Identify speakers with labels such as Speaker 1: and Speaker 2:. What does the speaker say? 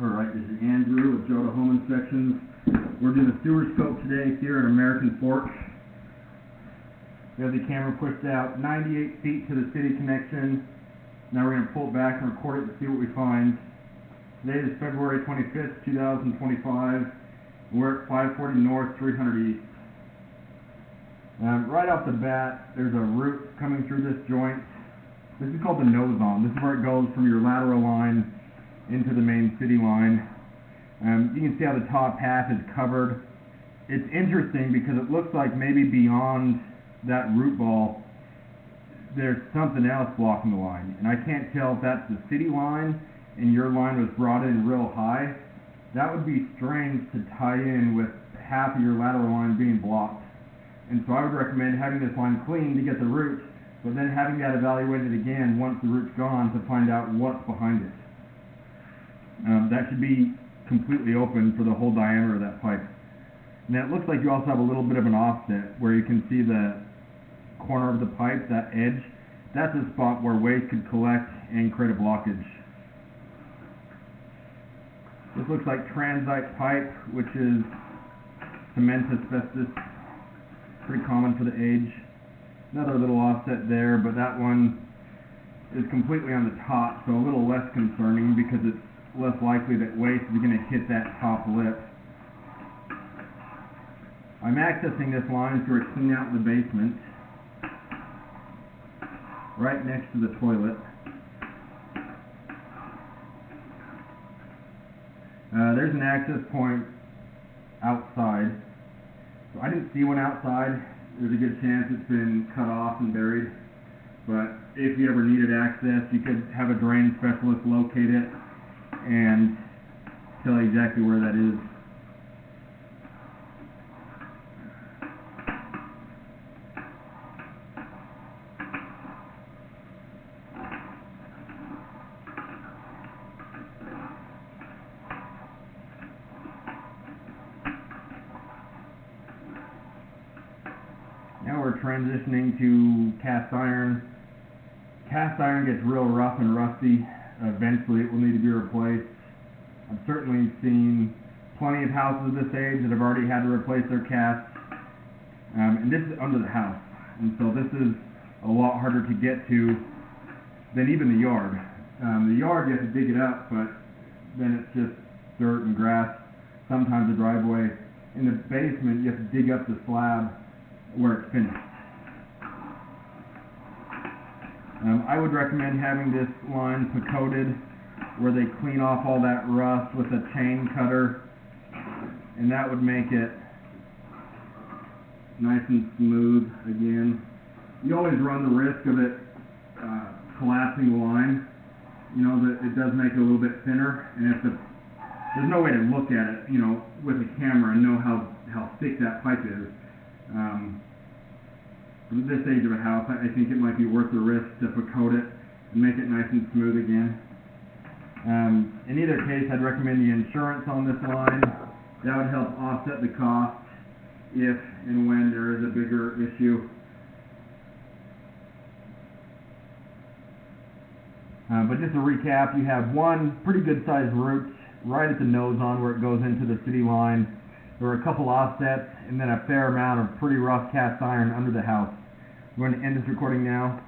Speaker 1: Alright, this is Andrew with Jota Home Inspections. We're doing a sewer scope today here at American Fork. We have the camera pushed out 98 feet to the city connection. Now we're going to pull it back and record it to see what we find. Today is February 25th, 2025. We're at 540 North, 300 East. Right off the bat, there's a root coming through this joint. This is called the nose-on. This is where it goes from your lateral line into the main city line. You can see how the top half is covered. It's interesting because it looks like maybe beyond that root ball there's something else blocking the line, and I can't tell if that's the city line and your line was brought in real high. That would be strange to tie in with half of your lateral line being blocked, and so I would recommend having this line cleaned to get the root, but then having that evaluated again once the root's gone to find out what's behind it. That should be completely open for the whole diameter of that pipe. Now it looks like you also have a little bit of an offset where you can see the corner of the pipe, that edge. That's a spot where waste could collect and create a blockage. This looks like transite pipe, which is cement asbestos. Pretty common for the age. Another little offset there, but that one is completely on the top, so a little less concerning because it's less likely that waste is going to hit that top lip. I'm accessing this line through a clean out in the basement, right next to the toilet. There's an access point outside. So I didn't see one outside. There's a good chance it's been cut off and buried. But if you ever needed access, you could have a drain specialist locate it and tell you exactly where that is. Now we're transitioning to cast iron. Cast iron gets real rough and rusty. Eventually it will need to be replaced. I've certainly seen plenty of houses of this age that have already had to replace their casts. And this is under the house. And so this is a lot harder to get to than even the yard. The yard you have to dig it up, but then it's just dirt and grass, sometimes a driveway. In the basement you have to dig up the slab where it's finished. I would recommend having this line coated where they clean off all that rust with a chain cutter, and that would make it nice and smooth again. You always run the risk of it collapsing the line. You know, that it does make it a little bit thinner, and there's no way to look at it, you know, with a camera and know how thick that pipe is. At this age of a house, I think it might be worth the risk to coat it and make it nice and smooth again. In either case, I'd recommend the insurance on this line. That would help offset the cost if and when there is a bigger issue. But just to recap, you have one pretty good sized root right at the nose-on where it goes into the city line. There are a couple offsets and then a fair amount of pretty rough cast iron under the house. I'm going to end this recording now.